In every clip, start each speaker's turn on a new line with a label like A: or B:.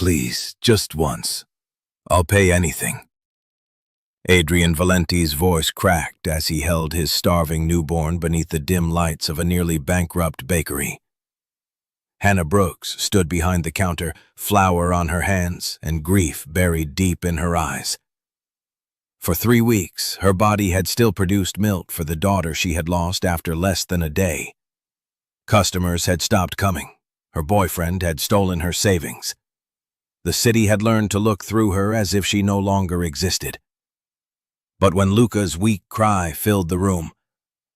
A: Please, just once. I'll pay anything." Adrien Valente's voice cracked as he held his starving newborn beneath the dim lights of a nearly bankrupt bakery. Hannah Brooks stood behind the counter, flour on her hands and grief buried deep in her eyes. For 3 weeks, her body had still produced milk for the daughter she had lost after less than a day. Customers had stopped coming. Her boyfriend had stolen her savings. The city had learned to look through her as if she no longer existed. But when Luca's weak cry filled the room,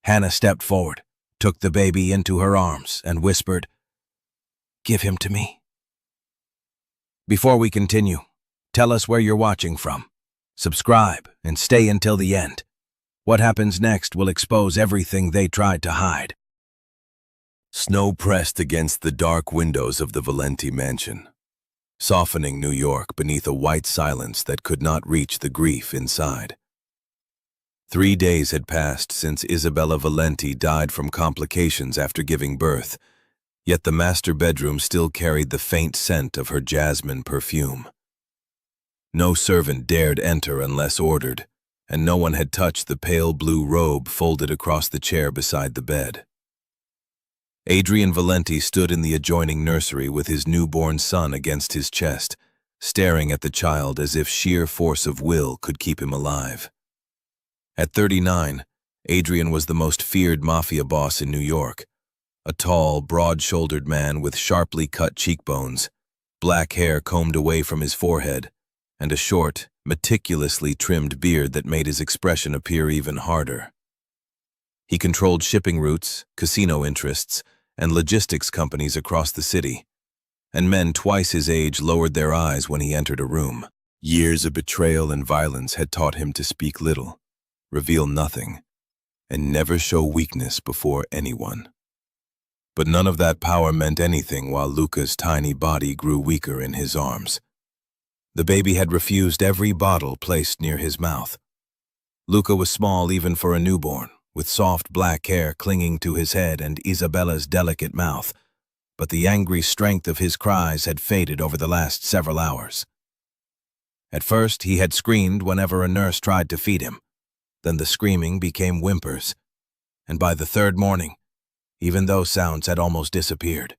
A: Hannah stepped forward, took the baby into her arms, and whispered, "Give him to me." Before we continue, tell us where you're watching from. Subscribe and stay until the end. What happens next will expose everything they tried to hide.
B: Snow pressed against the dark windows of the Valente mansion, softening New York beneath a white silence that could not reach the grief inside. 3 days had passed since Isabella Valente died from complications after giving birth, yet the master bedroom still carried the faint scent of her jasmine perfume. No servant dared enter unless ordered, and no one had touched the pale blue robe folded across the chair beside the bed. Adrien Valente stood in the adjoining nursery with his newborn son against his chest, staring at the child as if sheer force of will could keep him alive. At 39, Adrien was the most feared mafia boss in New York, a tall, broad-shouldered man with sharply cut cheekbones, black hair combed away from his forehead, and a short, meticulously trimmed beard that made his expression appear even harder. He controlled shipping routes, casino interests, and logistics companies across the city, and men twice his age lowered their eyes when he entered a room. Years of betrayal and violence had taught him to speak little, reveal nothing, and never show weakness before anyone. But none of that power meant anything while Luca's tiny body grew weaker in his arms. The baby had refused every bottle placed near his mouth. Luca was small even for a newborn, with soft black hair clinging to his head and Isabella's delicate mouth, but the angry strength of his cries had faded over the last several hours. At first, he had screamed whenever a nurse tried to feed him. Then the screaming became whimpers, and by the 3rd morning, even those sounds had almost disappeared.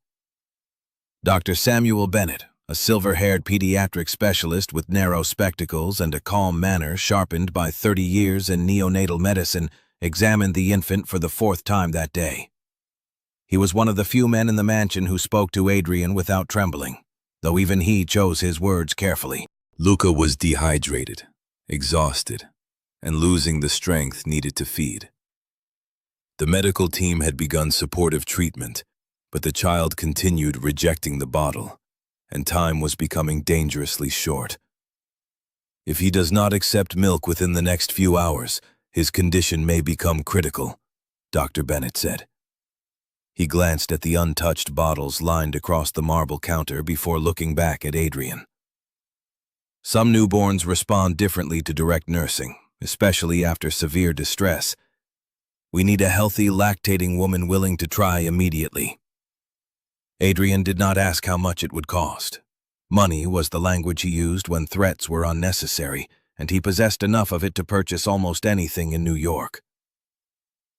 B: Dr. Samuel Bennett, a silver-haired pediatric specialist with narrow spectacles and a calm manner sharpened by 30 years in neonatal medicine, examined the infant for the 4th time that day. He was one of the few men in the mansion who spoke to Adrien without trembling, though even he chose his words carefully. Luca was dehydrated, exhausted, and losing the strength needed to feed. The medical team had begun supportive treatment, but the child continued rejecting the bottle, and time was becoming dangerously short. "If he does not accept milk within the next few hours, his condition may become critical," Dr. Bennett said. He glanced at the untouched bottles lined across the marble counter before looking back at Adrien. "Some newborns respond differently to direct nursing, especially after severe distress. We need a healthy, lactating woman willing to try immediately." Adrien did not ask how much it would cost. Money was the language he used when threats were unnecessary, and he possessed enough of it to purchase almost anything in New York.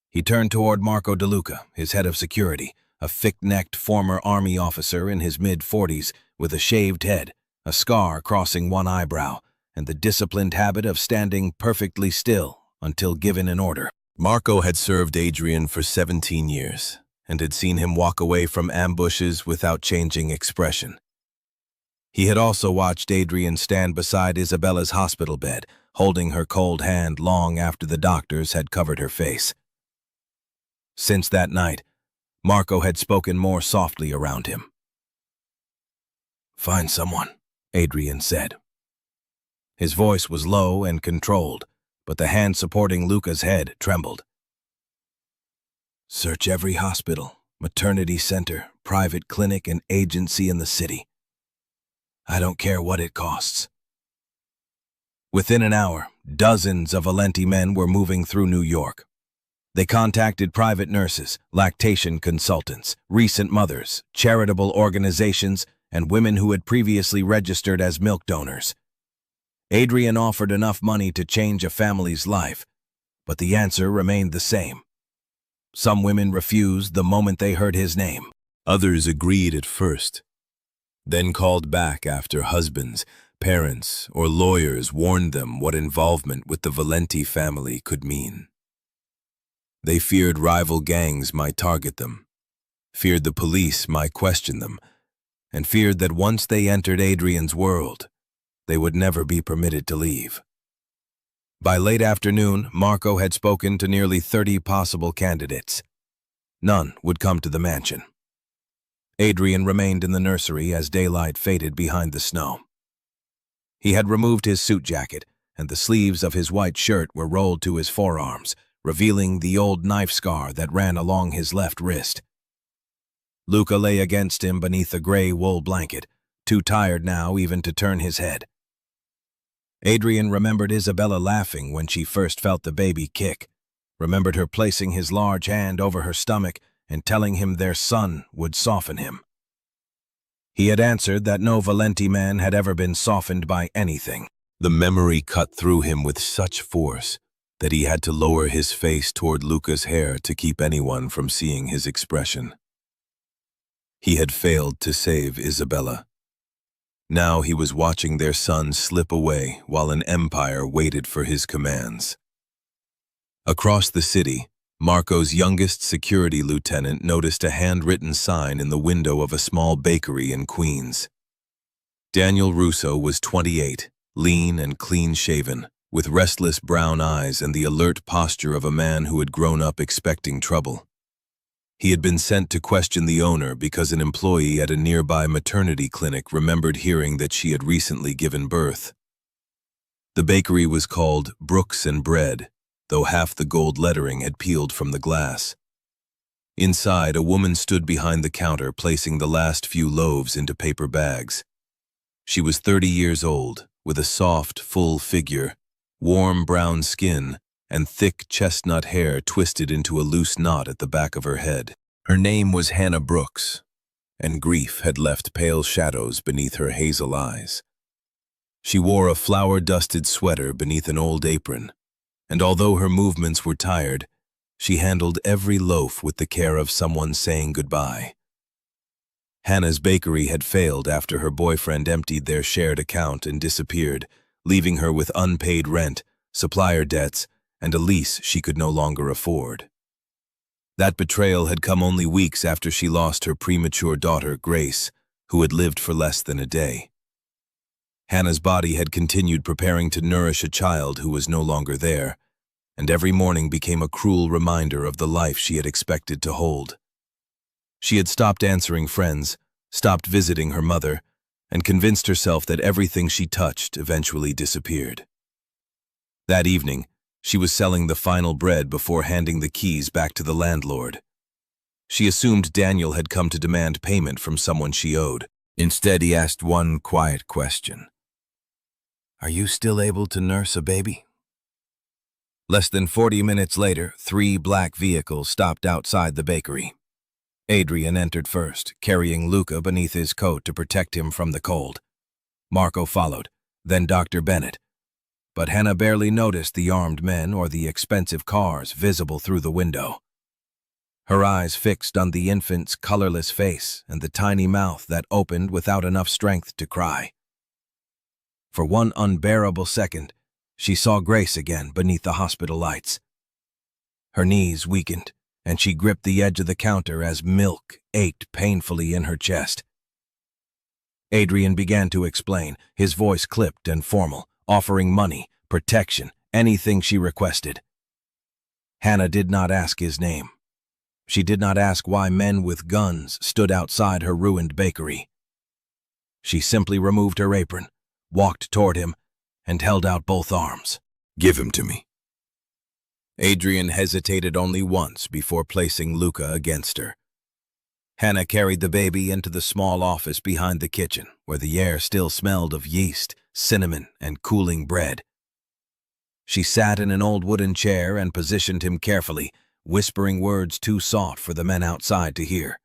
B: He turned toward Marco De Luca, his head of security, a thick-necked former army officer in his mid-40s with a shaved head, a scar crossing one eyebrow, and the disciplined habit of standing perfectly still until given an order. Marco had served Adrien for 17 years and had seen him walk away from ambushes without changing expression. He had also watched Adrien stand beside Isabella's hospital bed, holding her cold hand long after the doctors had covered her face. Since that night, Marco had spoken more softly around him. "Find someone," Adrien said. His voice was low and controlled, but the hand supporting Luca's head trembled. "Search every hospital, maternity center, private clinic, and agency in the city. I don't care what it costs." Within an hour, dozens of Valente men were moving through New York. They contacted private nurses, lactation consultants, recent mothers, charitable organizations,
A: and women who had previously registered as milk donors. Adrien offered enough money to change a family's life, but the answer remained the same. Some women refused the moment they heard his name.
B: Others agreed at first, then called back after husbands, parents, or lawyers warned them what involvement with the Valente family could mean. They feared rival gangs might target them, feared the police might question them, and feared that once they entered Adrien's world, they would never be permitted to leave. By late afternoon, Marco had spoken to nearly 30 possible candidates. None would come to the mansion. Adrien remained in the nursery as daylight faded behind the snow. He had removed his suit jacket, and the sleeves of his white shirt were rolled to his forearms, revealing the old knife scar that ran along his left wrist. Luca lay against him beneath a gray wool blanket, too tired now even to turn his head. Adrien remembered Isabella laughing when she first felt the baby kick, remembered her placing his large hand over her stomach and telling him their son would soften him. He had answered that no Valente man had ever been softened by anything. The memory cut through him with such force that he had to lower his face toward Luca's hair to keep anyone from seeing his expression. He had failed to save Isabella. Now he was watching their son slip away while an empire waited for his commands. Across the city, Marco's youngest security lieutenant noticed a handwritten sign in the window of a small bakery in Queens. Daniel Russo was 28, lean and clean-shaven, with restless brown eyes and the alert posture of a man who had grown up expecting trouble. He had been sent to question the owner because an employee at a nearby maternity clinic remembered hearing that she had recently given birth. The bakery was called Brooks and Bread, though half the gold lettering had peeled from the glass. Inside, a woman stood behind the counter placing the last few loaves into paper bags. She was 30 years old, with a soft, full figure, warm brown skin, and thick chestnut hair twisted into a loose knot at the back of her head. Her name was Hannah Brooks, and grief had left pale shadows beneath her hazel eyes. She wore a flour-dusted sweater beneath an old apron, and although her movements were tired, she handled every loaf with the care of someone saying goodbye. Hannah's bakery had failed after her boyfriend emptied their shared account and disappeared, leaving her with unpaid rent, supplier debts, and a lease she could no longer afford. That betrayal had come only weeks after she lost her premature daughter, Grace, who had lived for less than a day. Hannah's body had continued preparing to nourish a child who was no longer there, and every morning became a cruel reminder of the life she had expected to hold. She had stopped answering friends, stopped visiting her mother, and convinced herself that everything she touched eventually disappeared. That evening, she was selling the final bread before handing the keys back to the landlord. She assumed Daniel had come to demand payment from someone she owed. Instead, he asked one quiet question. "Are you still able to nurse a baby?" Less than 40 minutes later, 3 black vehicles stopped outside the bakery. Adrien entered first, carrying Luca beneath his coat to protect him from the cold. Marco followed, then Dr. Bennett. But Hannah barely noticed the armed men or the expensive cars visible through the window. Her eyes fixed on the infant's colorless face and the tiny mouth that opened without enough strength to cry. For one unbearable second, she saw Grace again beneath the hospital lights. Her knees weakened, and she gripped the edge of the counter as milk ached painfully in her chest. Adrien began to explain, his voice clipped and formal, offering money, protection, anything she requested. Hannah did not ask his name. She did not ask why men with guns stood outside her ruined bakery. She simply removed her apron, walked toward him, and held out both arms. "Give him to me." Adrien hesitated only once before placing Luca against her. Hannah carried the baby into the small office behind the kitchen, where the air still smelled of yeast, cinnamon, and cooling bread. She sat in an old wooden chair and positioned him carefully, whispering words too soft for the men outside to hear.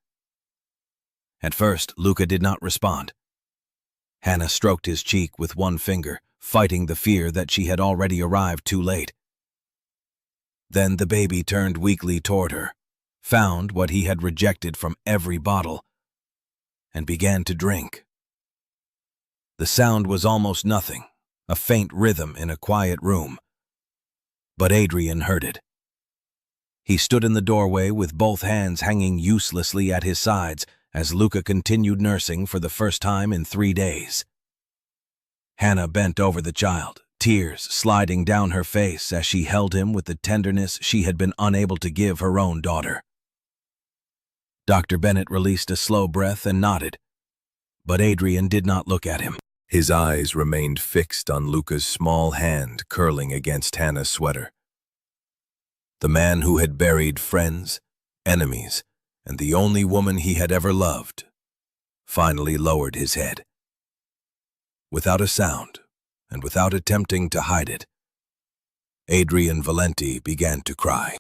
A: At first, Luca did not respond. Hannah stroked his cheek with one finger, fighting the fear that she had already arrived too late. Then the baby turned weakly toward her, found what he had rejected from every bottle, and began to drink. The sound was almost nothing, a faint rhythm in a quiet room. But Adrien heard it. He stood in the doorway with both hands hanging uselessly at his sides as Luca continued nursing for the first time in 3 days. Hannah bent over the child, tears sliding down her face as she held him with the tenderness she had been unable to give her own daughter. Dr. Bennett released a slow breath and nodded, but Adrien did not look at him.
B: His eyes remained fixed on Luca's small hand curling against Hannah's sweater. The man who had buried friends, enemies, and the only woman he had ever loved, finally lowered his head. Without a sound, and without attempting to hide it, Adrien Valente began to cry.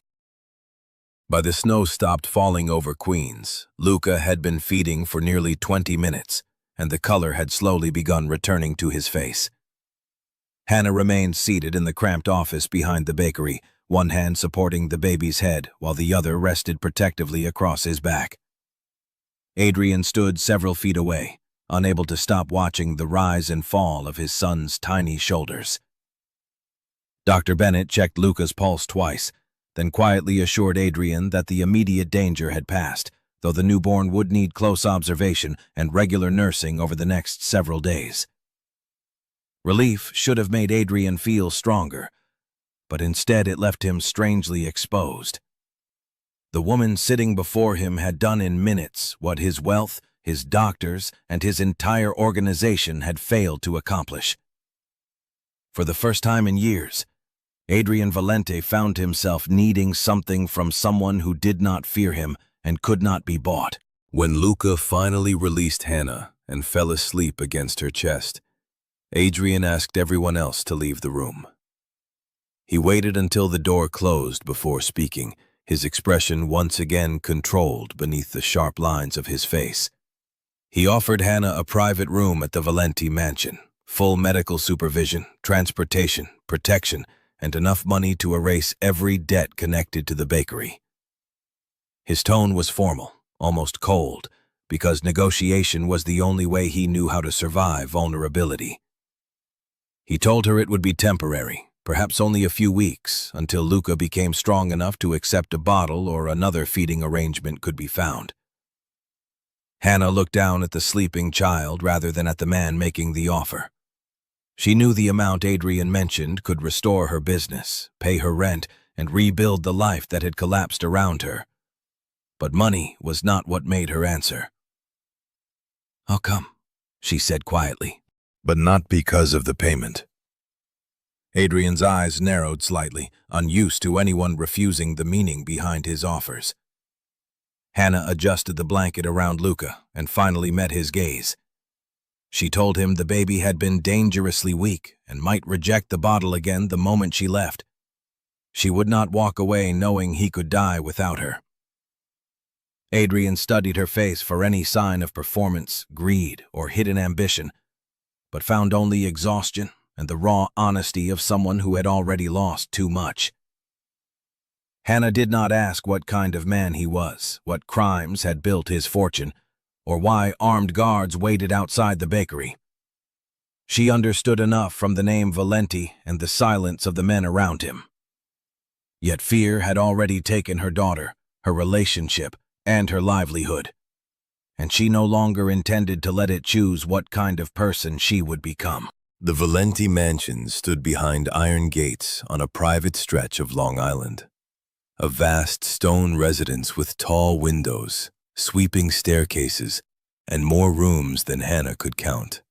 B: By the snow stopped falling over Queens, Luca had been feeding for nearly 20 minutes, and the color had slowly begun returning to his face. Hannah remained seated in the cramped office behind the bakery, one hand supporting the baby's head while the other rested protectively across his back. Adrien stood several feet away, unable to stop watching the rise and fall of his son's tiny shoulders. Dr. Bennett checked Luca's pulse twice, then quietly assured Adrien that the immediate danger had passed, though the newborn would need close observation and regular nursing over the next several days. Relief should have made Adrien feel stronger, but instead it left him strangely exposed. The woman sitting before him had done in minutes what his wealth, his doctors, and his entire organization had failed to accomplish. For the first time in years, Adrien Valente found himself needing something from someone who did not fear him and could not be bought. When Luca finally released Hannah and fell asleep against her chest, Adrien asked everyone else to leave the room. He waited until the door closed before speaking, his expression once again controlled beneath the sharp lines of his face. He offered Hannah a private room at the Valente mansion, full medical supervision, transportation, protection, and enough money to erase every debt connected to the bakery. His tone was formal, almost cold, because negotiation was the only way he knew how to survive vulnerability. He told her it would be temporary, perhaps only a few weeks, until Luca became strong enough to accept a bottle or another feeding arrangement could be found. Hannah looked down at the sleeping child rather than at the man making the offer. She knew the amount Adrien mentioned could restore her business, pay her rent, and rebuild the life that had collapsed around her. But money was not what made her answer. "I'll come," she said quietly. But not because of the payment.
A: Adrien's eyes narrowed slightly, unused to anyone refusing the meaning behind his offers. Hannah adjusted the blanket around Luca and finally met his gaze. She told him the baby had been dangerously weak and might reject the bottle again the moment she left. She would not walk away knowing he could die without her. Adrien studied her face for any sign of performance, greed, or hidden ambition, but found only exhaustion and the raw honesty of someone who had already lost too much. Hannah did not ask what kind of man he was, what crimes had built his fortune, or why armed guards waited outside the bakery. She understood enough from the name Valente and the silence of the men around him. Yet fear had already taken her daughter, her relationship, and her livelihood, and she no longer intended to let it choose what kind of person she would become.
B: The Valente mansion stood behind iron gates on a private stretch of Long Island. A vast stone residence with tall windows, sweeping staircases, and more rooms than Hannah could count.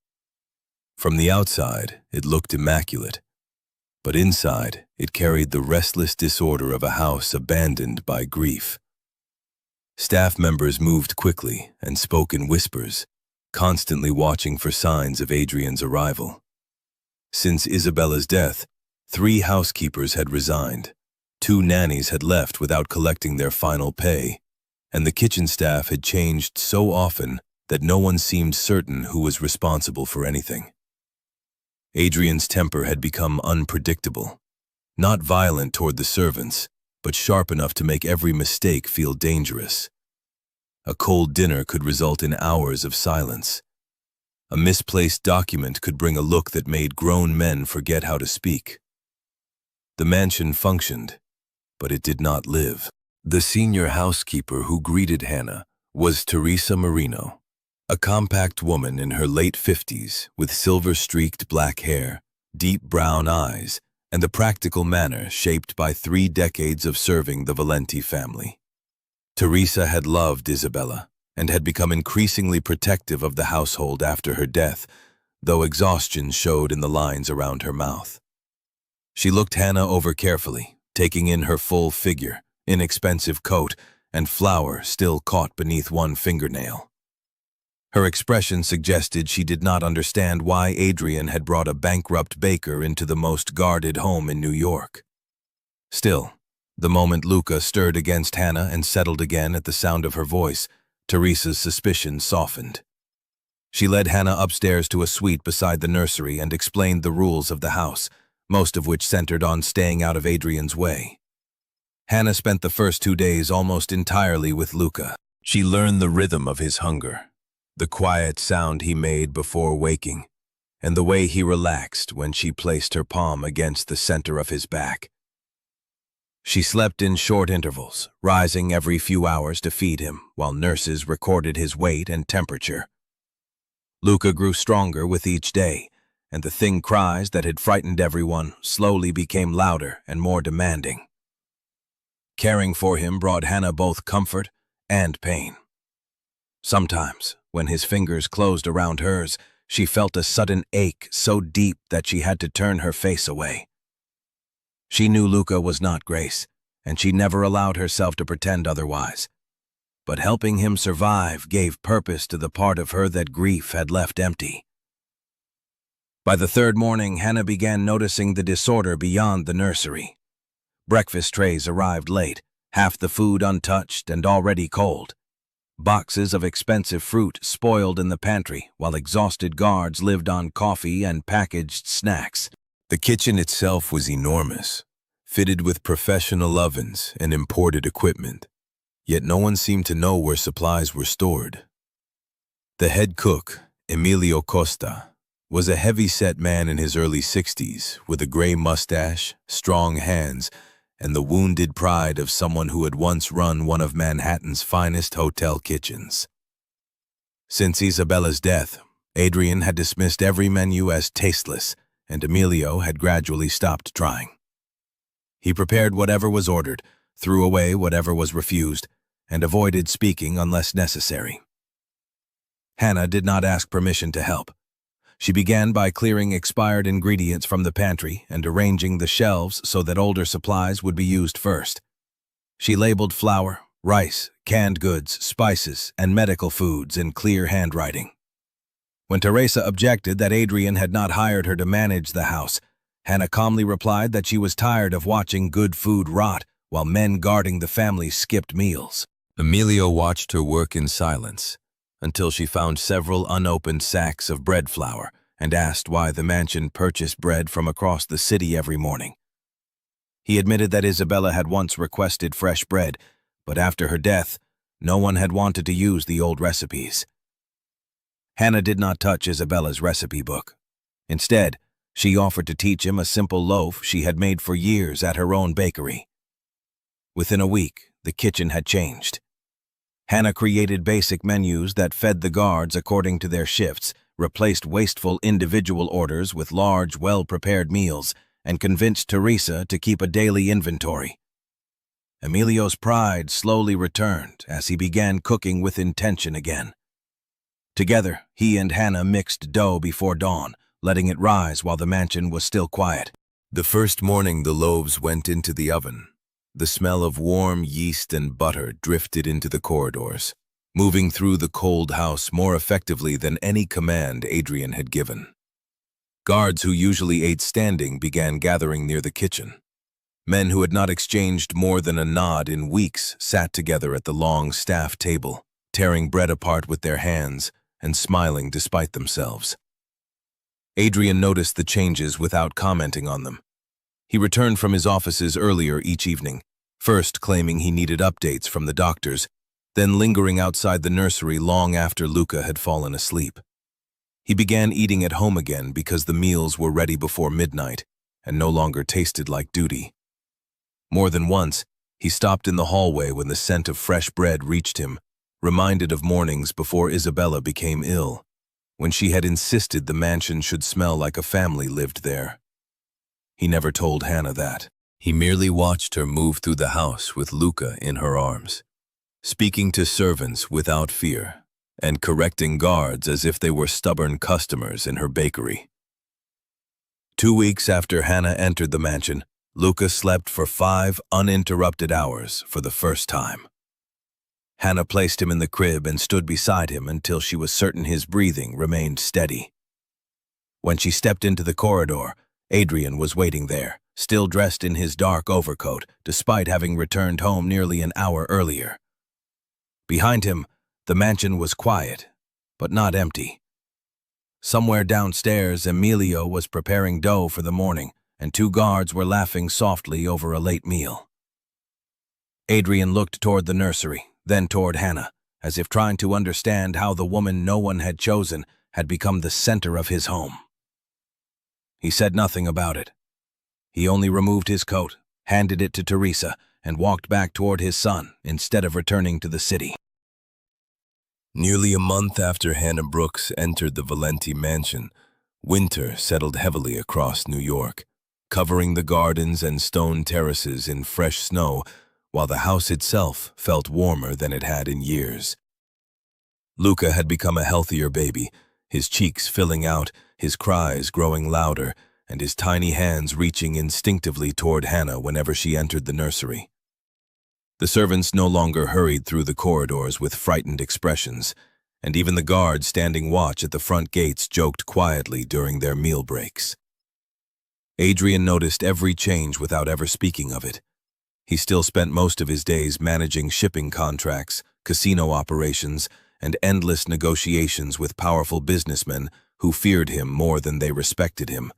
B: From the outside, it looked immaculate, but inside, it carried the restless disorder of a house abandoned by grief. Staff members moved quickly and spoke in whispers, constantly watching for signs of Adrien's arrival. Since Isabella's death, 3 housekeepers had resigned, 2 nannies had left without collecting their final pay, and the kitchen staff had changed so often that no one seemed certain who was responsible for anything. Adrien's temper had become unpredictable, not violent toward the servants, but sharp enough to make every mistake feel dangerous. A cold dinner could result in hours of silence. A misplaced document could bring a look that made grown men forget how to speak. The mansion functioned, but it did not live. The senior housekeeper who greeted Hannah was Teresa Marino, a compact woman in her late 50s with silver-streaked black hair, deep brown eyes, and the practical manner shaped by 3 decades of serving the Valente family. Teresa had loved Isabella and had become increasingly protective of the household after her death, though exhaustion showed in the lines around her mouth. She looked Hannah over carefully, taking in her full figure, inexpensive coat, and flower still caught beneath one fingernail. Her expression suggested she did not understand why Adrien had brought a bankrupt baker into the most guarded home in New York. Still, the moment Luca stirred against Hannah and settled again at the sound of her voice, Teresa's suspicions softened. She led Hannah upstairs to a suite beside the nursery and explained the rules of the house, most of which centered on staying out of Adrien's way. Hannah spent the first 2 days almost entirely with Luca. She learned the rhythm of his hunger, the quiet sound he made before waking, and the way he relaxed when she placed her palm against the center of his back. She slept in short intervals, rising every few hours to feed him, while nurses recorded his weight and temperature. Luca grew stronger with each day, and the thin cries that had frightened everyone slowly became louder and more demanding. Caring for him brought Hannah both comfort and pain. Sometimes, when his fingers closed around hers, she felt a sudden ache so deep that she had to turn her face away. She knew Luca was not Grace, and she never allowed herself to pretend otherwise. But helping him survive gave purpose to the part of her that grief had left empty. By the 3rd morning, Hannah began noticing the disorder beyond the nursery. Breakfast trays arrived late, half the food untouched and already cold. Boxes of expensive fruit spoiled in the pantry, while exhausted guards lived on coffee and packaged snacks. The kitchen itself was enormous, fitted with professional ovens and imported equipment, yet no one seemed to know where supplies were stored. The head cook, Emilio Costa, was a heavy-set man in his early 60s, with a gray mustache, strong hands, and the wounded pride of someone who had once run one of Manhattan's finest hotel kitchens. Since Isabella's death, Adrien had dismissed every menu as tasteless, and Emilio had gradually stopped trying. He prepared whatever was ordered, threw away whatever was refused, and avoided speaking unless necessary. Hannah did not ask permission to help. She began by clearing expired ingredients from the pantry and arranging the shelves so that older supplies would be used first. She labeled flour, rice, canned goods, spices, and medical foods in clear handwriting. When Teresa objected that Adrien had not hired her to manage the house, Hannah calmly replied that she was tired of watching good food rot while men guarding the family skipped meals. Emilio watched her work in silence until she found several unopened sacks of bread flour and asked why the mansion purchased bread from across the city every morning. He admitted that Isabella had once requested fresh bread, but after her death, no one had wanted to use the old recipes. Hannah did not touch Isabella's recipe book. Instead, she offered to teach him a simple loaf she had made for years at her own bakery. Within a week, the kitchen had changed. Hannah created basic menus that fed the guards according to their shifts, replaced wasteful individual orders with large, well-prepared meals, and convinced Teresa to keep a daily inventory. Emilio's pride slowly returned as he began cooking with intention again. Together, he and Hannah mixed dough before dawn, letting it rise while the mansion was still quiet. The first morning the loaves went into the oven. The smell of warm yeast and butter drifted into the corridors, moving through the cold house more effectively than any command Adrien had given. Guards who usually ate standing began gathering near the kitchen. Men who had not exchanged more than a nod in weeks sat together at the long staff table, tearing bread apart with their hands and smiling despite themselves. Adrien noticed the changes without commenting on them. He returned from his offices earlier each evening, first claiming he needed updates from the doctors, then lingering outside the nursery long after Luca had fallen asleep. He began eating at home again because the meals were ready before midnight and no longer tasted like duty. More than once, he stopped in the hallway when the scent of fresh bread reached him, reminded of mornings before Isabella became ill, when she had insisted the mansion should smell like a family lived there. He never told Hannah that. He merely watched her move through the house with Luca in her arms, speaking to servants without fear, and correcting guards as if they were stubborn customers in her bakery. 2 weeks after Hannah entered the mansion, Luca slept for 5 uninterrupted hours for the first time. Hannah placed him in the crib and stood beside him until she was certain his breathing remained steady. When she stepped into the corridor, Adrien was waiting there, still dressed in his dark overcoat, despite having returned home nearly an hour earlier. Behind him, the mansion was quiet, but not empty. Somewhere downstairs, Emilio was preparing dough for the morning, and 2 guards were laughing softly over a late meal. Adrien looked toward the nursery, then toward Hannah, as if trying to understand how the woman no one had chosen had become the center of his home. He said nothing about it. He only removed his coat, handed it to Teresa, and walked back toward his son instead of returning to the city. Nearly a month after Hannah Brooks entered the Valente mansion, winter settled heavily across New York, covering the gardens and stone terraces in fresh snow, while the house itself felt warmer than it had in years. Luca had become a healthier baby, his cheeks filling out, his cries growing louder, and his tiny hands reaching instinctively toward Hannah whenever she entered the nursery. The servants no longer hurried through the corridors with frightened expressions, and even the guards standing watch at the front gates joked quietly during their meal breaks. Adrien noticed every change without ever speaking of it. He still spent most of his days managing shipping contracts, casino operations, and endless negotiations with powerful businessmen who feared him more than they respected him.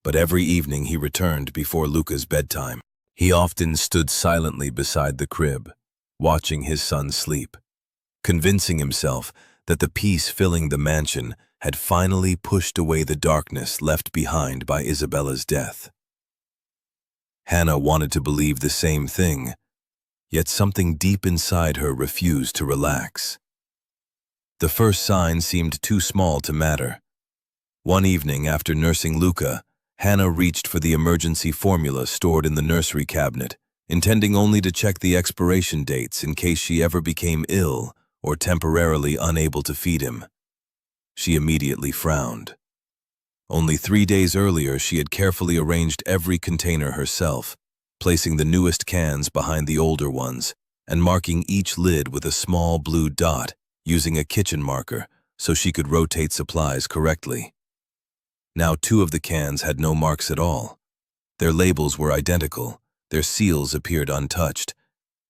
B: But every evening he returned before Luca's bedtime. He often stood silently beside the crib, watching his son sleep, convincing himself that the peace filling the mansion had finally pushed away the darkness left behind by Isabella's death. Hannah wanted to believe the same thing, yet something deep inside her refused to relax. The first sign seemed too small to matter. One evening after nursing Luca, Hannah reached for the emergency formula stored in the nursery cabinet, intending only to check the expiration dates in case she ever became ill or temporarily unable to feed him. She immediately frowned. Only 3 days earlier, she had carefully arranged every container herself, placing the newest cans behind the older ones and marking each lid with a small blue dot using a kitchen marker so she could rotate supplies correctly. Now 2 of the cans had no marks at all. Their labels were identical, their seals appeared untouched,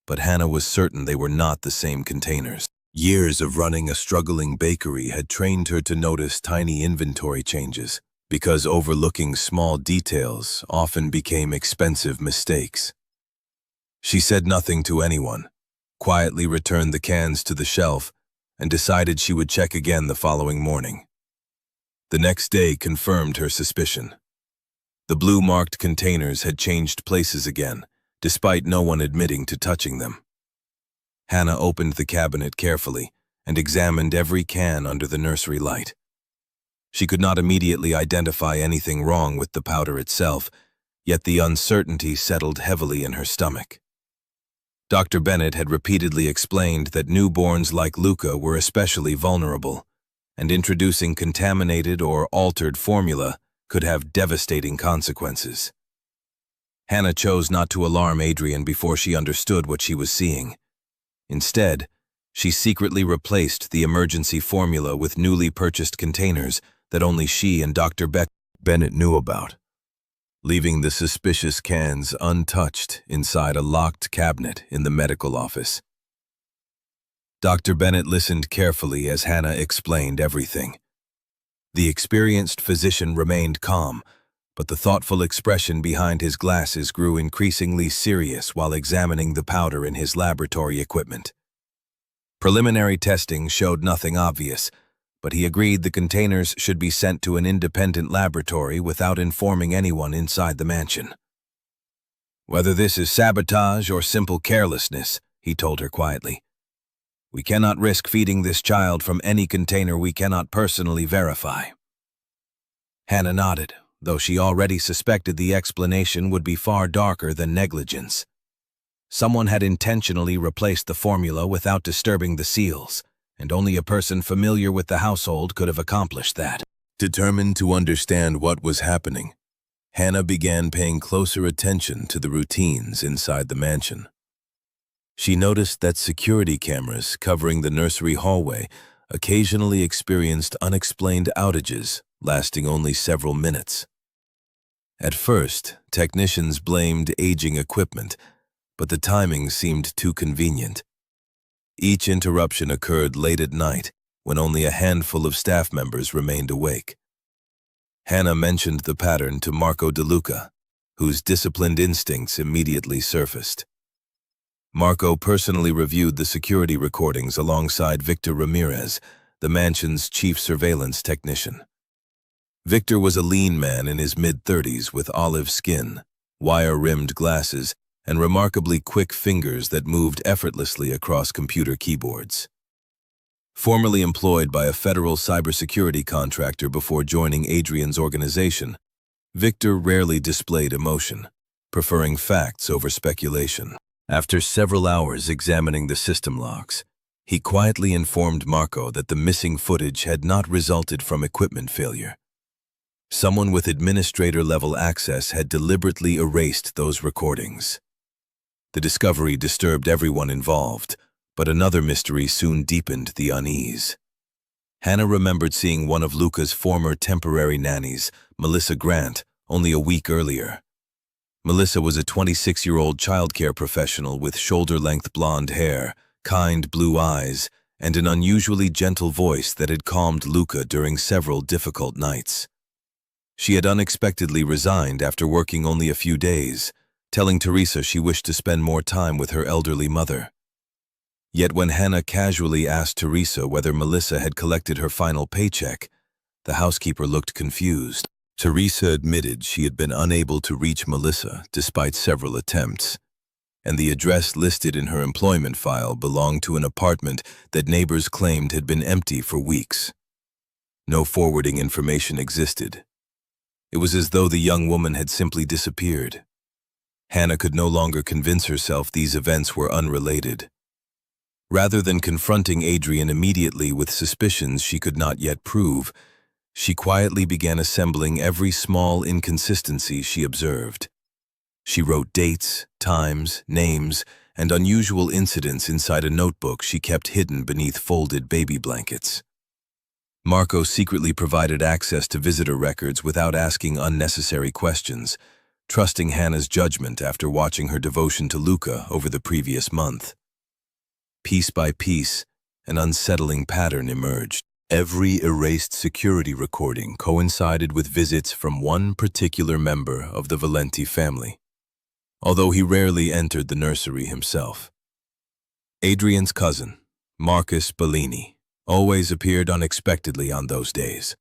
B: but Hannah was certain they were not the same containers. Years of running a struggling bakery had trained her to notice tiny inventory changes, because overlooking small details often became expensive mistakes. She said nothing to anyone, quietly returned the cans to the shelf, and decided she would check again the following morning. The next day confirmed her suspicion. The blue-marked containers had changed places again, despite no one admitting to touching them. Hannah opened the cabinet carefully and examined every can under the nursery light. She could not immediately identify anything wrong with the powder itself, yet the uncertainty settled heavily in her stomach. Dr. Bennett had repeatedly explained that newborns like Luca were especially vulnerable, and introducing contaminated or altered formula could have devastating consequences. Hannah chose not to alarm Adrien before she understood what she was seeing. Instead, she secretly replaced the emergency formula with newly purchased containers that only she and Dr. Bennett knew about, leaving the suspicious cans untouched inside a locked cabinet in the medical office. Dr. Bennett listened carefully as Hannah explained everything. The experienced physician remained calm, but the thoughtful expression behind his glasses grew increasingly serious while examining the powder in his laboratory equipment. Preliminary testing showed nothing obvious, but he agreed the containers should be sent to an independent laboratory without informing anyone inside the mansion. "Whether this is sabotage or simple carelessness," he told her quietly, "we cannot risk feeding this child from any container we cannot personally verify." Hannah nodded, though she already suspected the explanation would be far darker than negligence. Someone had intentionally replaced the formula without disturbing the seals, and only a person familiar with the household could have accomplished that. Determined to understand what was happening, Hannah began paying closer attention to the routines inside the mansion. She noticed that security cameras covering the nursery hallway occasionally experienced unexplained outages lasting only several minutes. At first, technicians blamed aging equipment, but the timing seemed too convenient. Each interruption occurred late at night, when only a handful of staff members remained awake. Hannah mentioned the pattern to Marco De Luca, whose disciplined instincts immediately surfaced. Marco personally reviewed the security recordings alongside Victor Ramirez, the mansion's chief surveillance technician. Victor was a lean man in his mid-30s with olive skin, wire-rimmed glasses, and remarkably quick fingers that moved effortlessly across computer keyboards. Formerly employed by a federal cybersecurity contractor before joining Adrien's organization, Victor rarely displayed emotion, preferring facts over speculation. After several hours examining the system logs, he quietly informed Marco that the missing footage had not resulted from equipment failure. Someone with administrator-level access had deliberately erased those recordings. The discovery disturbed everyone involved, but another mystery soon deepened the unease. Hannah remembered seeing one of Luca's former temporary nannies, Melissa Grant, only a week earlier. Melissa was a 26-year-old childcare professional with shoulder-length blonde hair, kind blue eyes, and an unusually gentle voice that had calmed Luca during several difficult nights. She had unexpectedly resigned after working only a few days, telling Teresa she wished to spend more time with her elderly mother. Yet when Hannah casually asked Teresa whether Melissa had collected her final paycheck, the housekeeper looked confused. Teresa admitted she had been unable to reach Melissa despite several attempts, and the address listed in her employment file belonged to an apartment that neighbors claimed had been empty for weeks. No forwarding information existed. It was as though the young woman had simply disappeared. Hannah could no longer convince herself these events were unrelated. Rather than confronting Adrien immediately with suspicions she could not yet prove, she quietly began assembling every small inconsistency she observed. She wrote dates, times, names, and unusual incidents inside a notebook she kept hidden beneath folded baby blankets. Marco secretly provided access to visitor records without asking unnecessary questions, trusting Hannah's judgment after watching her devotion to Luca over the previous month. Piece by piece, an unsettling pattern emerged. Every erased security recording coincided with visits from one particular member of the Valente family, although he rarely entered the nursery himself. Adrien's cousin, Marcus Bellini, always appeared unexpectedly on those days.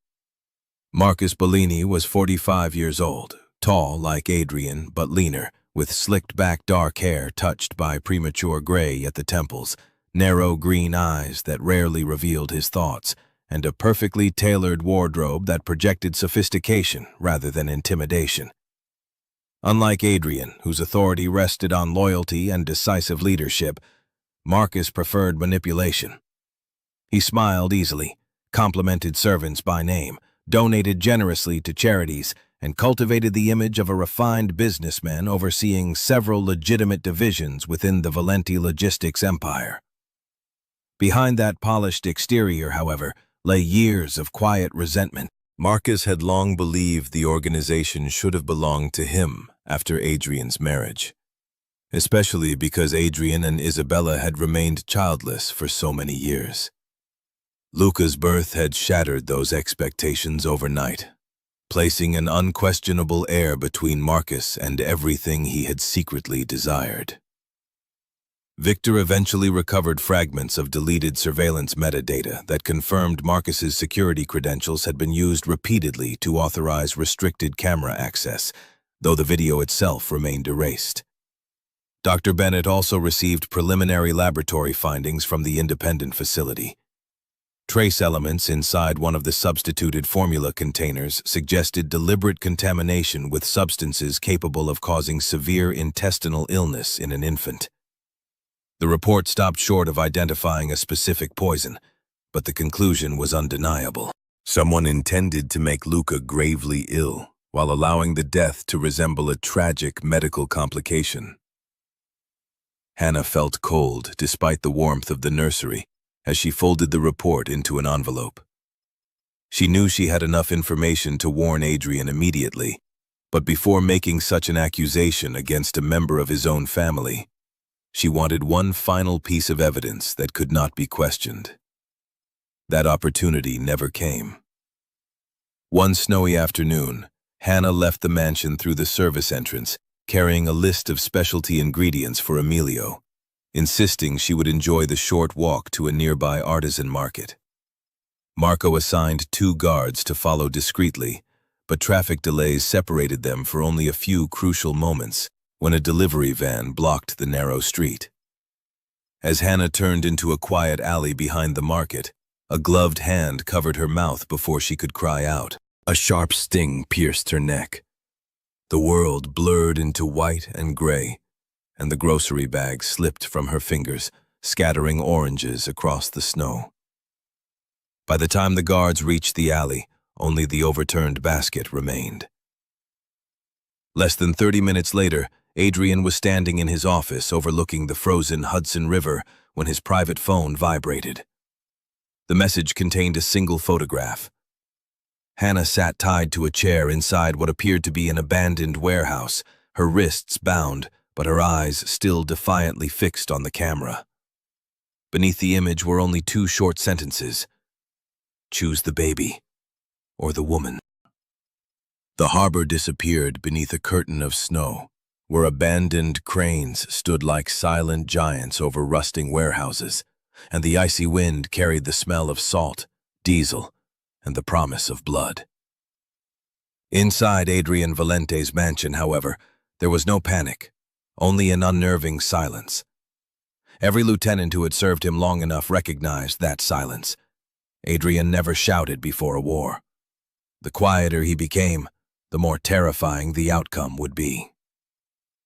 B: Marcus Bellini was 45 years old, tall like Adrien but leaner, with slicked-back dark hair touched by premature gray at the temples, narrow green eyes that rarely revealed his thoughts, and a perfectly tailored wardrobe that projected sophistication rather than intimidation. Unlike Adrien, whose authority rested on loyalty and decisive leadership, Marcus preferred manipulation. He smiled easily, complimented servants by name, donated generously to charities, and cultivated the image of a refined businessman overseeing several legitimate divisions within the Valente logistics empire. Behind that polished exterior, however, lay years of quiet resentment. Marcus had long believed the organization should have belonged to him after Adrien's marriage. especially because Adrien and Isabella had remained childless for so many years. Luca's birth had shattered those expectations overnight, placing an unquestionable air between Marcus and everything he had secretly desired. Victor eventually recovered fragments of deleted surveillance metadata that confirmed Marcus's security credentials had been used repeatedly to authorize restricted camera access, though the video itself remained erased. Dr. Bennett also received preliminary laboratory findings from the independent facility. Trace elements inside one of the substituted formula containers suggested deliberate contamination with substances capable of causing severe intestinal illness in an infant. The report stopped short of identifying a specific poison, but the conclusion was undeniable. Someone intended to make Luca gravely ill, while allowing the death to resemble a tragic medical complication. Hannah felt cold despite the warmth of the nursery as she folded the report into an envelope. She knew she had enough information to warn Adrien immediately, but before making such an accusation against a member of his own family, she wanted one final piece of evidence that could not be questioned. That opportunity never came. One snowy afternoon, Hannah left the mansion through the service entrance, carrying a list of specialty ingredients for Emilio, insisting she would enjoy the short walk to a nearby artisan market. Marco assigned 2 guards to follow discreetly, but traffic delays separated them for only a few crucial moments when a delivery van blocked the narrow street. As Hannah turned into a quiet alley behind the market, a gloved hand covered her mouth before she could cry out. A sharp sting pierced her neck. The world blurred into white and gray, and the grocery bag slipped from her fingers, scattering oranges across the snow. By the time the guards reached the alley, only the overturned basket remained. Less than 30 minutes later, Adrien was standing in his office overlooking the frozen Hudson River when his private phone vibrated. The message contained a single photograph. Hannah sat tied to a chair inside what appeared to be an abandoned warehouse, her wrists bound, but her eyes still defiantly fixed on the camera. Beneath the image were only 2 short sentences. Choose the baby, or the woman. The harbor disappeared beneath a curtain of snow, where abandoned cranes stood like silent giants over rusting warehouses, and the icy wind carried the smell of salt, diesel, and the promise of blood. Inside Adrien Valente's mansion, however, there was no panic, only an unnerving silence. Every lieutenant who had served him long enough recognized that silence. Adrien never shouted before a war. The quieter he became, the more terrifying the outcome would be.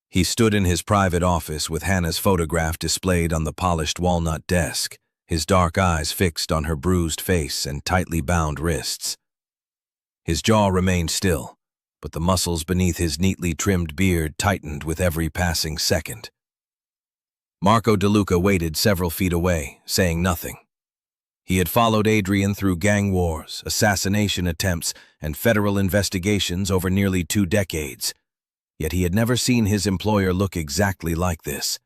B: He stood in his private office with Hannah's photograph displayed on the polished walnut desk, his dark eyes fixed on her bruised face and tightly bound wrists. His jaw remained still, but the muscles beneath his neatly trimmed beard tightened with every passing second. Marco De Luca waited several feet away, saying nothing. He had followed Adrien through gang wars, assassination attempts, and federal investigations over nearly 2 decades, yet he had never seen his employer look exactly like this.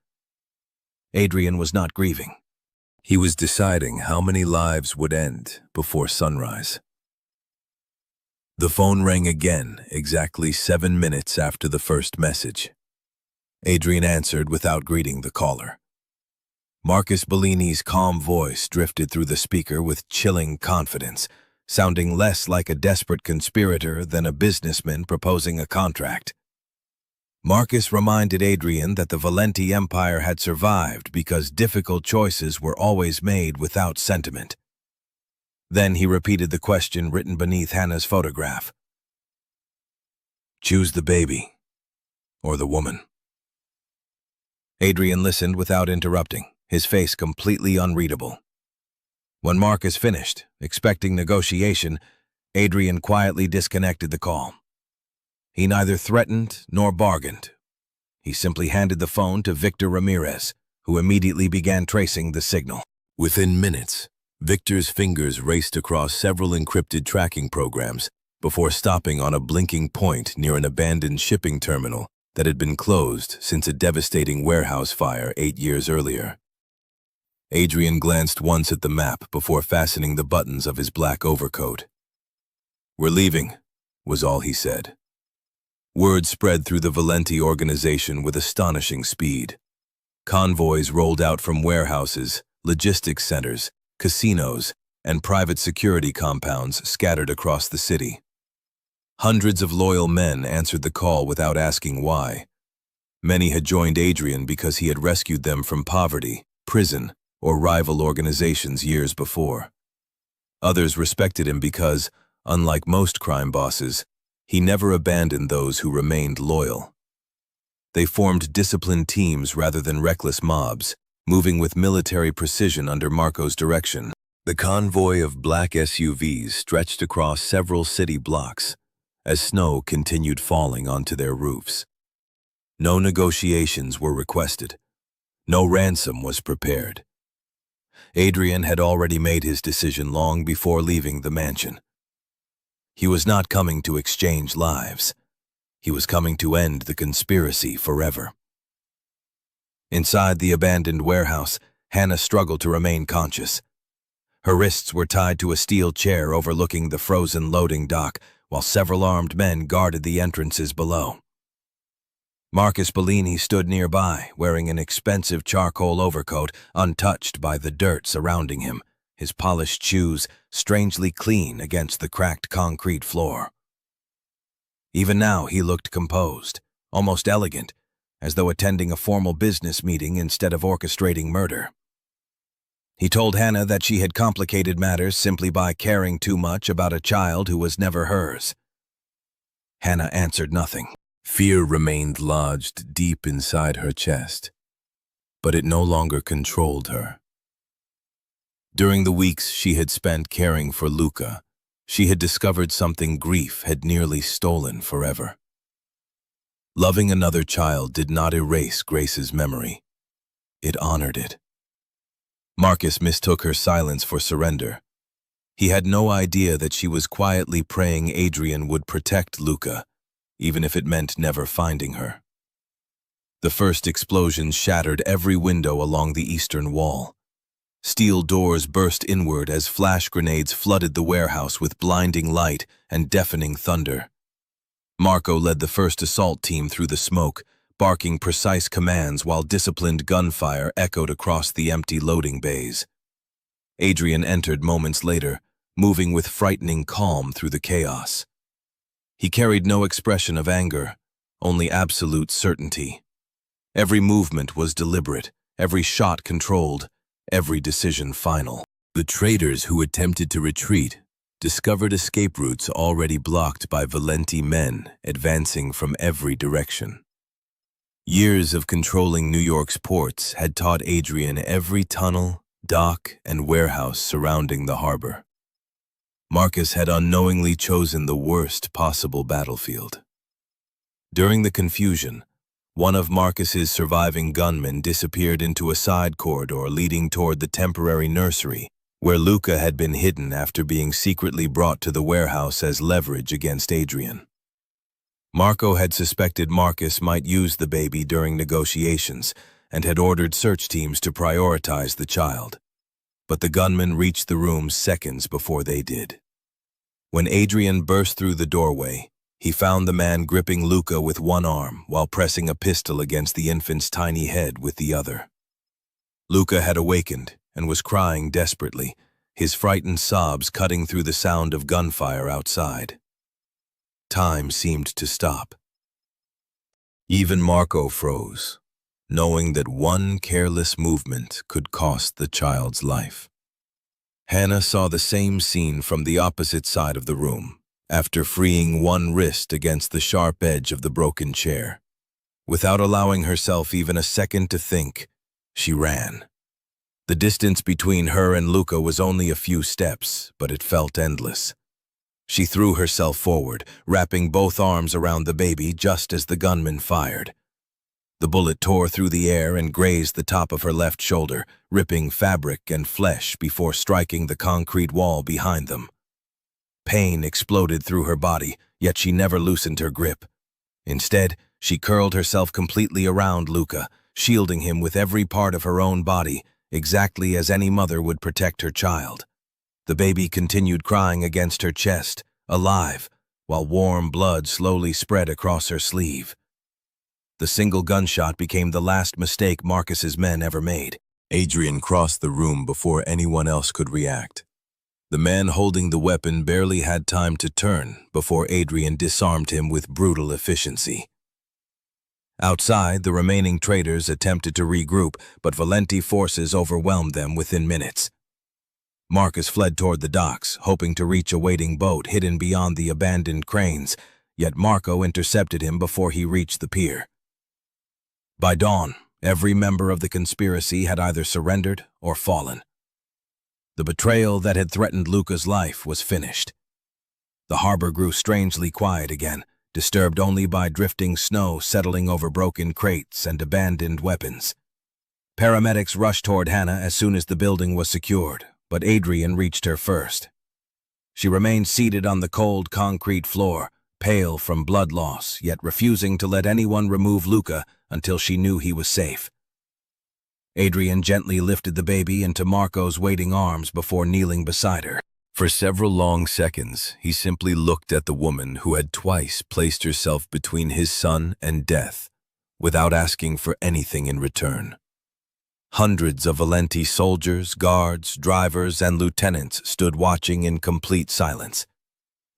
B: Adrien was not grieving. He was deciding how many lives would end before sunrise. The phone rang again, exactly 7 minutes after the first message. Adrien answered without greeting the caller. Marcus Bellini's calm voice drifted through the speaker with chilling confidence, sounding less like a desperate conspirator than a businessman proposing a contract. Marcus reminded Adrien that the Valente Empire had survived because difficult choices were always made without sentiment. Then he repeated the question written beneath Hannah's photograph. Choose the baby, or the woman. Adrien listened without interrupting, his face completely unreadable. When Marcus finished, expecting negotiation, Adrien quietly disconnected the call. He neither threatened nor bargained. He simply handed the phone to Victor Ramirez, who immediately began tracing the signal. Within minutes, Victor's fingers raced across several encrypted tracking programs before stopping on a blinking point near an abandoned shipping terminal that had been closed since a devastating warehouse fire 8 years earlier. Adrien glanced once at the map before fastening the buttons of his black overcoat. "We're leaving," was all he said. Word spread through the Valente organization with astonishing speed. Convoys rolled out from warehouses, logistics centers, casinos, and private security compounds scattered across the city. Hundreds of loyal men answered the call without asking why. Many had joined Adrien because he had rescued them from poverty, prison, or rival organizations years before. Others respected him because, unlike most crime bosses, he never abandoned those who remained loyal. They formed disciplined teams rather than reckless mobs, moving with military precision under Marco's direction. The convoy of black SUVs stretched across several city blocks as snow continued falling onto their roofs. No negotiations were requested. No ransom was prepared. Adrien had already made his decision long before leaving the mansion. He was not coming to exchange lives. He was coming to end the conspiracy forever. Inside the abandoned warehouse, Hannah struggled to remain conscious. Her wrists were tied to a steel chair overlooking the frozen loading dock, while several armed men guarded the entrances below. Marcus Bellini stood nearby, wearing an expensive charcoal overcoat, untouched by the dirt surrounding him, his polished shoes strangely clean against the cracked concrete floor. Even now he looked composed, almost elegant, as though attending a formal business meeting instead of orchestrating murder. He told Hannah that she had complicated matters simply by caring too much about a child who was never hers. Hannah answered nothing. Fear remained lodged deep inside her chest, but it no longer controlled her. During the weeks she had spent caring for Luca, she had discovered something grief had nearly stolen forever. Loving another child did not erase Grace's memory. It honored it. Marcus mistook her silence for surrender. He had no idea that she was quietly praying Adrien would protect Luca, even if it meant never finding her. The first explosions shattered every window along the eastern wall. Steel doors burst inward as flash grenades flooded the warehouse with blinding light and deafening thunder. Marco led the first assault team through the smoke, barking precise commands while disciplined gunfire echoed across the empty loading bays. Adrien entered moments later, moving with frightening calm through the chaos. He carried no expression of anger, only absolute certainty. Every movement was deliberate, every shot controlled, every decision final. The traitors who attempted to retreat discovered escape routes already blocked by Valente men advancing from every direction. Years of controlling New York's ports had taught Adrien every tunnel, dock, and warehouse surrounding the harbor. Marcus had unknowingly chosen the worst possible battlefield. During the confusion, one of Marcus's surviving gunmen disappeared into a side corridor leading toward the temporary nursery, where Luca had been hidden after being secretly brought to the warehouse as leverage against Adrien. Marco had suspected Marcus might use the baby during negotiations and had ordered search teams to prioritize the child. But the gunman reached the room seconds before they did. When Adrien burst through the doorway, he found the man gripping Luca with one arm while pressing a pistol against the infant's tiny head with the other. Luca had awakened and was crying desperately, his frightened sobs cutting through the sound of gunfire outside. Time seemed to stop. Even Marco froze, knowing that one careless movement could cost the child's life. Hannah saw the same scene from the opposite side of the room, after freeing one wrist against the sharp edge of the broken chair. Without allowing herself even a second to think, she ran. The distance between her and Luca was only a few steps, but it felt endless. She threw herself forward, wrapping both arms around the baby just as the gunman fired. The bullet tore through the air and grazed the top of her left shoulder, ripping fabric and flesh before striking the concrete wall behind them. Pain exploded through her body, yet she never loosened her grip. Instead,
A: She curled herself completely around Luca, shielding him with every part of her own body, exactly as any mother would protect her child. The baby continued crying against her chest, alive, while warm blood slowly spread across her sleeve. The single gunshot became the last mistake Marcus's men ever made.
B: Adrien crossed the room before anyone else could react. The man holding the weapon barely had time to turn before Adrien disarmed him with brutal efficiency.
A: Outside, the remaining traders attempted to regroup, but Valente forces overwhelmed them within minutes. Marcus fled toward the docks, hoping to reach a waiting boat hidden beyond the abandoned cranes, yet Marco intercepted him before he reached the pier. By dawn, every member of the conspiracy had either surrendered or fallen. The betrayal that had threatened Luca's life was finished. The harbor grew strangely quiet again, disturbed only by drifting snow settling over broken crates and abandoned weapons. Paramedics rushed toward Hannah as soon as the building was secured, but Adrien reached her first. She remained seated on the cold concrete floor, pale from blood loss, yet refusing to let anyone remove Luca until she knew he was safe. Adrien gently lifted the baby into Marco's waiting arms before kneeling beside her.
B: For several long seconds, he simply looked at the woman who had twice placed herself between his son and death, without asking for anything in return. Hundreds of Valente soldiers, guards, drivers, and lieutenants stood watching in complete silence.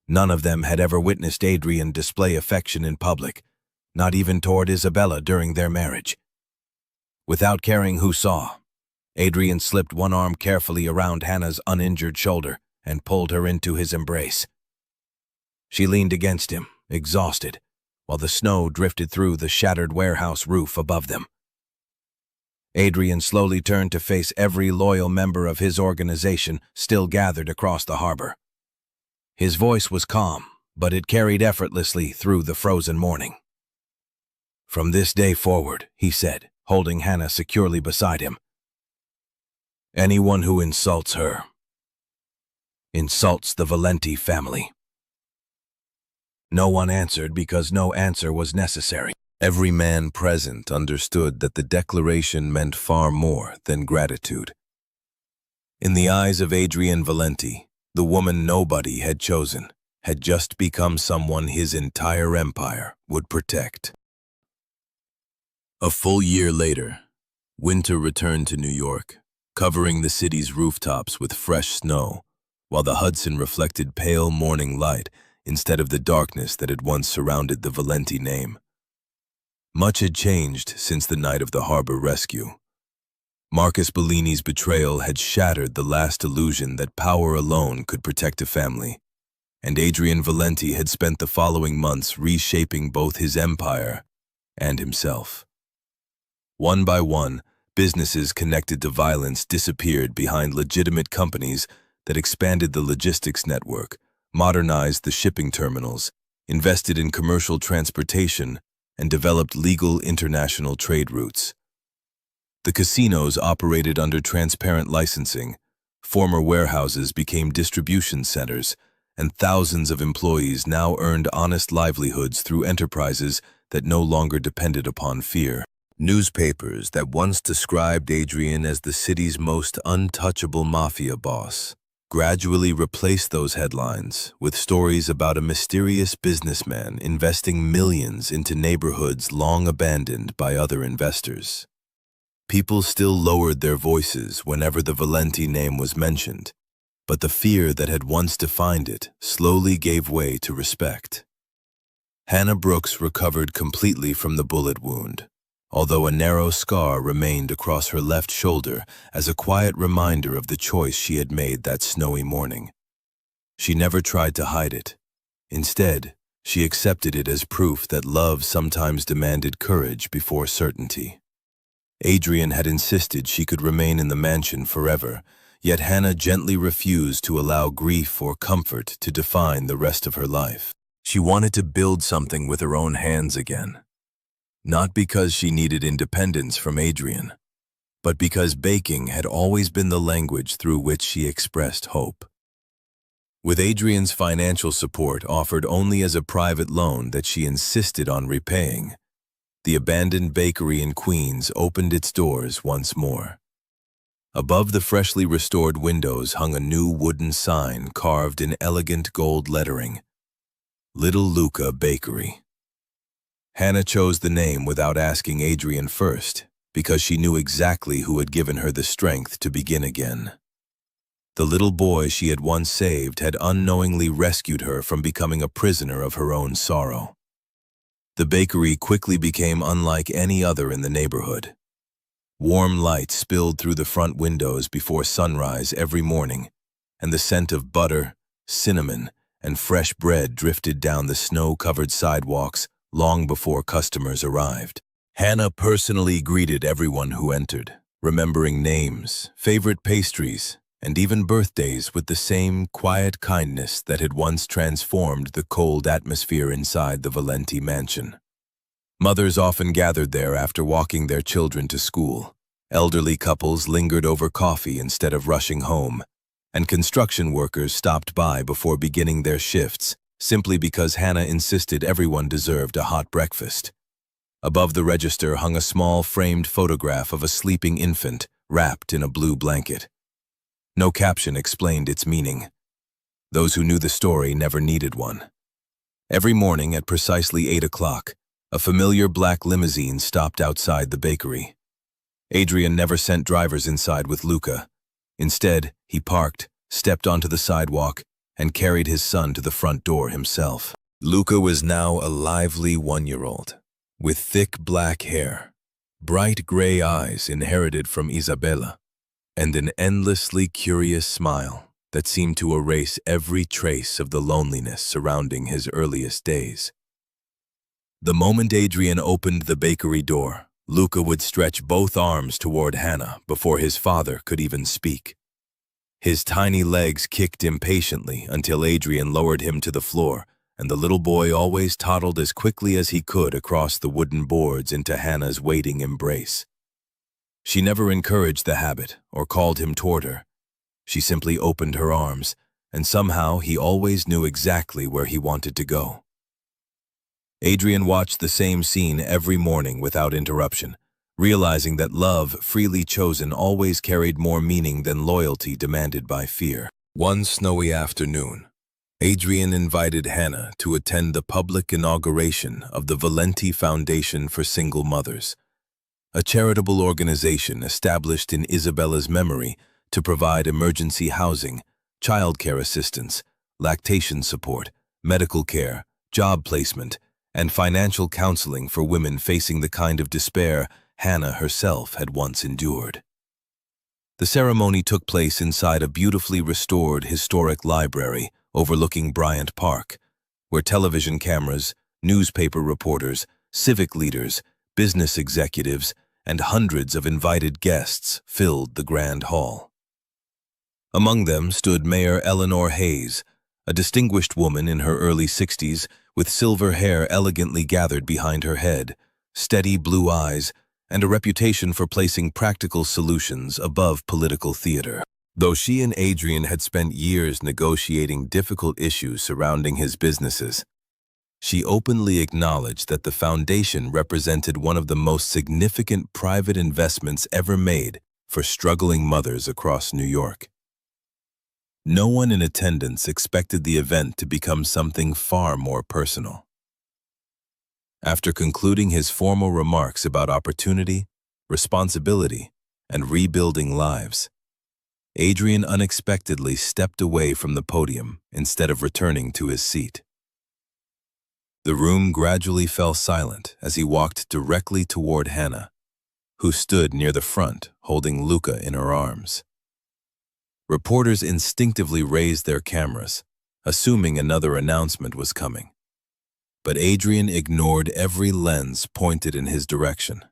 B: None of them had ever witnessed Adrien display affection in public, not even toward Isabella during their marriage. Without caring who saw, Adrien slipped one arm carefully around Hannah's uninjured shoulder and pulled her into his embrace. She leaned against him, exhausted, while the snow drifted through the shattered warehouse roof above them. Adrien slowly turned to face every loyal member of his organization still gathered across the harbor. His voice was calm, but it carried effortlessly through the frozen morning. "From this day forward," he said, holding Hannah securely beside him, "anyone who insults her insults the Valente family." No one answered because no answer was necessary. Every man present understood that the declaration meant far more than gratitude. In the eyes of Adrien Valente, the woman nobody had chosen had just become someone his entire empire would protect. A full year later, winter returned to New York, covering the city's rooftops with fresh snow, while the Hudson reflected pale morning light instead of the darkness that had once surrounded the Valente name. Much had changed since the night of the harbor rescue. Marcus Bellini's betrayal had shattered the last illusion that power alone could protect a family, and Adrien Valente had spent the following months reshaping both his empire and himself. One by one, businesses connected to violence disappeared behind legitimate companies that expanded the logistics network, modernized the shipping terminals, invested in commercial transportation, and developed legal international trade routes. The casinos operated under transparent licensing, former warehouses became distribution centers, and thousands of employees now earned honest livelihoods through enterprises that no longer depended upon fear. Newspapers that once described Adrien as the city's most untouchable mafia boss gradually replaced those headlines with stories about a mysterious businessman investing millions into neighborhoods long abandoned by other investors. People still lowered their voices whenever the Valente name was mentioned, but the fear that had once defined it slowly gave way to respect. Hannah Brooks recovered completely from the bullet wound, although a narrow scar remained across her left shoulder as a quiet reminder of the choice she had made that snowy morning. She never tried to hide it. Instead, she accepted it as proof that love sometimes demanded courage before certainty. Adrien had insisted she could remain in the mansion forever, yet Hannah gently refused to allow grief or comfort to define the rest of her life. She wanted to build something with her own hands again. Not because she needed independence from Adrien, but because baking had always been the language through which she expressed hope. With Adrien's financial support offered only as a private loan that she insisted on repaying, the abandoned bakery in Queens opened its doors once more. Above the freshly restored windows hung a new wooden sign carved in elegant gold lettering, Little Luca Bakery. Hannah chose the name without asking Adrien first, because she knew exactly who had given her the strength to begin again. The little boy she had once saved had unknowingly rescued her from becoming a prisoner of her own sorrow. The bakery quickly became unlike any other in the neighborhood. Warm light spilled through the front windows before sunrise every morning, and the scent of butter, cinnamon, and fresh bread drifted down the snow-covered sidewalks long before customers arrived. Hannah personally greeted everyone who entered, remembering names, favorite pastries, and even birthdays with the same quiet kindness that had once transformed the cold atmosphere inside the Valente mansion. Mothers often gathered there after walking their children to school. Elderly couples lingered over coffee instead of rushing home, and construction workers stopped by before beginning their shifts simply because Hannah insisted everyone deserved a hot breakfast. Above the register hung a small framed photograph of a sleeping infant wrapped in a blue blanket. No caption explained its meaning. Those who knew the story never needed one. Every morning at precisely 8 o'clock, a familiar black limousine stopped outside the bakery. Adrien never sent drivers inside with Luca. Instead, he parked, stepped onto the sidewalk, and carried his son to the front door himself. Luca was now a lively 1-year-old, with thick black hair, bright gray eyes inherited from Isabella, and an endlessly curious smile that seemed to erase every trace of the loneliness surrounding his earliest days. The moment Adrien opened the bakery door, Luca would stretch both arms toward Hannah before his father could even speak. His tiny legs kicked impatiently until Adrien lowered him to the floor, and the little boy always toddled as quickly as he could across the wooden boards into Hannah's waiting embrace. She never encouraged the habit or called him toward her. She simply opened her arms, and somehow he always knew exactly where he wanted to go. Adrien watched the same scene every morning without interruption, realizing that love freely chosen always carried more meaning than loyalty demanded by fear. One snowy afternoon, Adrien invited Hannah to attend the public inauguration of the Valente Foundation for Single Mothers, a charitable organization established in Isabella's memory to provide emergency housing, childcare assistance, lactation support, medical care, job placement, and financial counseling for women facing the kind of despair Hannah herself had once endured. The ceremony took place inside a beautifully restored historic library overlooking Bryant Park, where television cameras, newspaper reporters, civic leaders, business executives, and hundreds of invited guests filled the grand hall. Among them stood Mayor Eleanor Hayes, a distinguished woman in her early 60s with silver hair elegantly gathered behind her head, steady blue eyes, and a reputation for placing practical solutions above political theater. Though she and Adrien had spent years negotiating difficult issues surrounding his businesses, she openly acknowledged that the foundation represented one of the most significant private investments ever made for struggling mothers across New York. No one in attendance expected the event to become something far more personal. After concluding his formal remarks about opportunity, responsibility, and rebuilding lives, Adrien unexpectedly stepped away from the podium instead of returning to his seat. The room gradually fell silent as he walked directly toward Hannah, who stood near the front holding Luca in her arms. Reporters instinctively raised their cameras, assuming another announcement was coming. But Adrien ignored every lens pointed in his direction.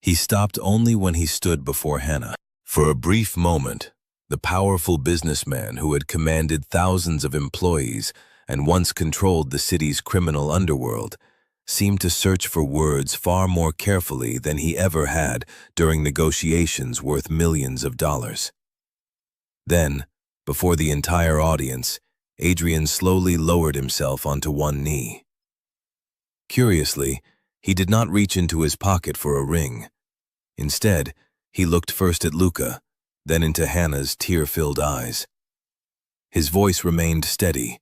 B: He stopped only when he stood before Hannah. For a brief moment, the powerful businessman who had commanded thousands of employees and once controlled the city's criminal underworld seemed to search for words far more carefully than he ever had during negotiations worth millions of dollars. Then, before the entire audience, Adrien slowly lowered himself onto one knee. Curiously, He did not reach into his pocket for a ring. Instead, he looked first at Luca, then into Hannah's tear-filled eyes. His voice remained steady,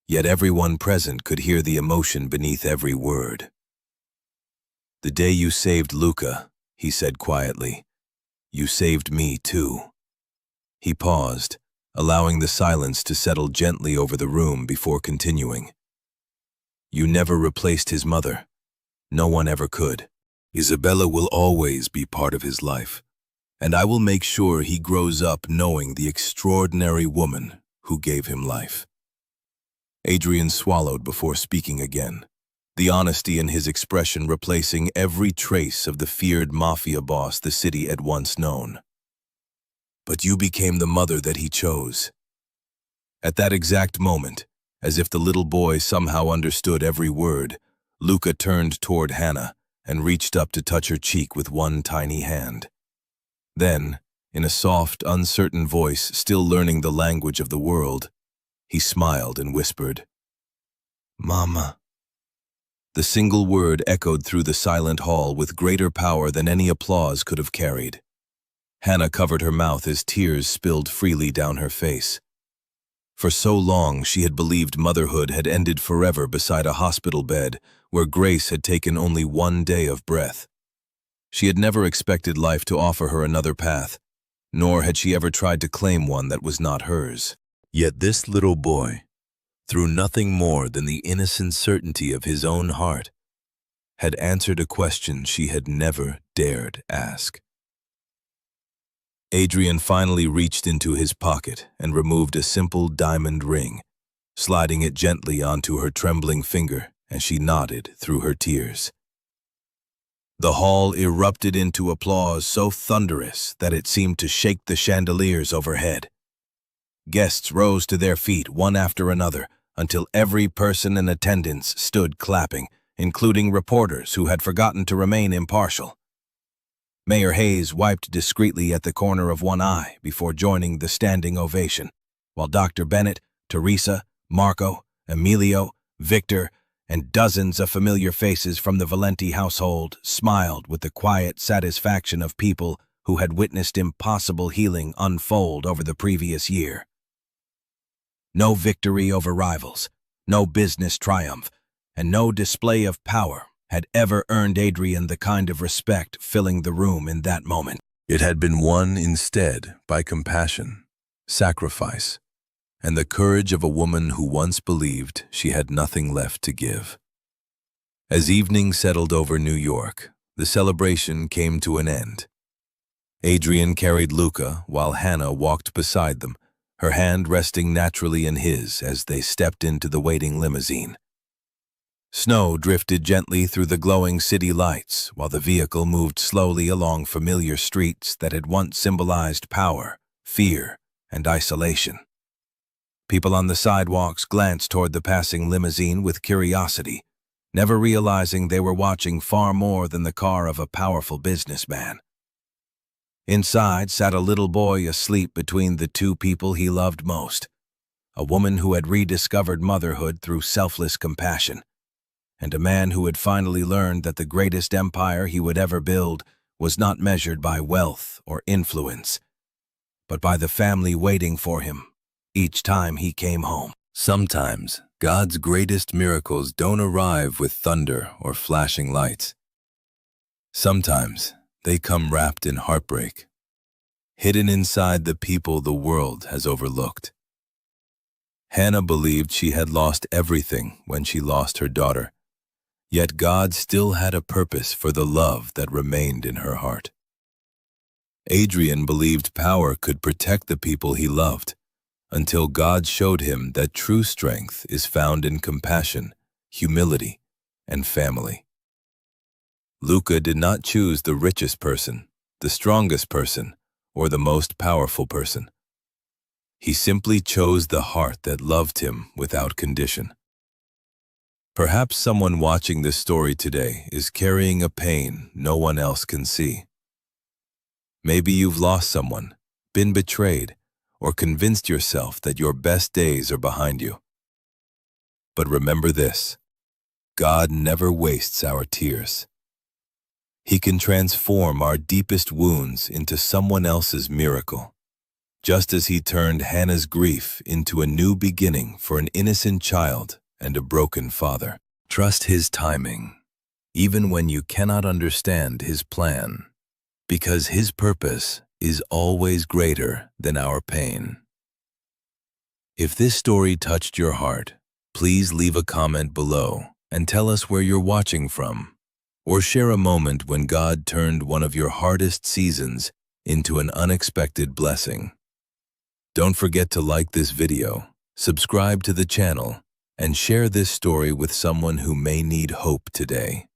B: yet everyone present could hear the emotion beneath every word. "The day you saved Luca," he said quietly, "you saved me too." He paused, allowing the silence to settle gently over the room before continuing. "You never replaced his mother. No one ever could. Isabella will always be part of his life, and I will make sure he grows up knowing the extraordinary woman who gave him life." Adrien swallowed before speaking again, the honesty in his expression replacing every trace of the feared mafia boss the city had once known. "But you became the mother that he chose." At that exact moment, as if the little boy somehow understood every word, Luca turned toward Hannah and reached up to touch her cheek with one tiny hand. Then, in a soft, uncertain voice still learning the language of the world, he smiled and whispered, "Mama." The single word echoed through the silent hall with greater power than any applause could have carried. Hannah covered her mouth as tears spilled freely down her face. For so long she had believed motherhood had ended forever beside a hospital bed where grace had taken only one day of breath. She had never expected life to offer her another path, nor had she ever tried to claim one that was not hers. Yet this little boy, through nothing more than the innocent certainty of his own heart, had answered a question she had never dared ask. Adrien finally reached into his pocket and removed a simple diamond ring, sliding it gently onto her trembling finger as she nodded through her tears. The hall erupted into applause so thunderous that it seemed to shake the chandeliers overhead. Guests rose to their feet one after another until every person in attendance stood clapping, including reporters who had forgotten to remain impartial. Mayor Hayes wiped discreetly at the corner of one eye before joining the standing ovation, while Dr. Bennett, Teresa, Marco, Emilio, Victor, and dozens of familiar faces from the Valente household smiled with the quiet satisfaction of people who had witnessed impossible healing unfold over the previous year. No victory over rivals, no business triumph, and no display of power had ever earned Adrien the kind of respect filling the room in that moment. It had been won instead by compassion, sacrifice, and the courage of a woman who once believed she had nothing left to give. As evening settled over New York, the celebration came to an end. Adrien carried Luca while Hannah walked beside them, her hand resting naturally in his as they stepped into the waiting limousine. Snow drifted gently through the glowing city lights while the vehicle moved slowly along familiar streets that had once symbolized power, fear, and isolation. People on the sidewalks glanced toward the passing limousine with curiosity, never realizing they were watching far more than the car of a powerful businessman. Inside sat a little boy asleep between the two people he loved most, a woman who had rediscovered motherhood through selfless compassion, and a man who had finally learned that the greatest empire he would ever build was not measured by wealth or influence, but by the family waiting for him each time he came home. Sometimes, God's greatest miracles don't arrive with thunder or flashing lights. Sometimes, they come wrapped in heartbreak, hidden inside the people the world has overlooked. Hannah believed she had lost everything when she lost her daughter, yet God still had a purpose for the love that remained in her heart. Adrien believed power could protect the people he loved, until God showed him that true strength is found in compassion, humility, and family. Luca did not choose the richest person, the strongest person, or the most powerful person. He simply chose the heart that loved him without condition. Perhaps someone watching this story today is carrying a pain no one else can see. Maybe you've lost someone, been betrayed, or convinced yourself that your best days are behind you. But remember this:
A: God never wastes our tears. He can transform our deepest wounds into someone else's miracle, just as he turned Hannah's grief into a new beginning for an innocent child and a broken father. Trust his timing, even when you cannot understand his plan, because his purpose is always greater than our pain. If this story touched your heart, please leave a comment below and tell us where you're watching from, or share a moment when God turned one of your hardest seasons into an unexpected blessing. Don't forget to like this video, subscribe to the channel, and share this story with someone who may need hope today.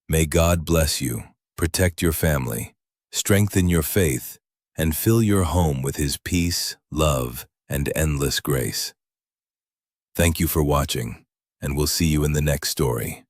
A: May God bless you, protect your family, strengthen your faith, and fill your home with his peace, love, and endless grace. Thank you for watching, and we'll see you in the next story.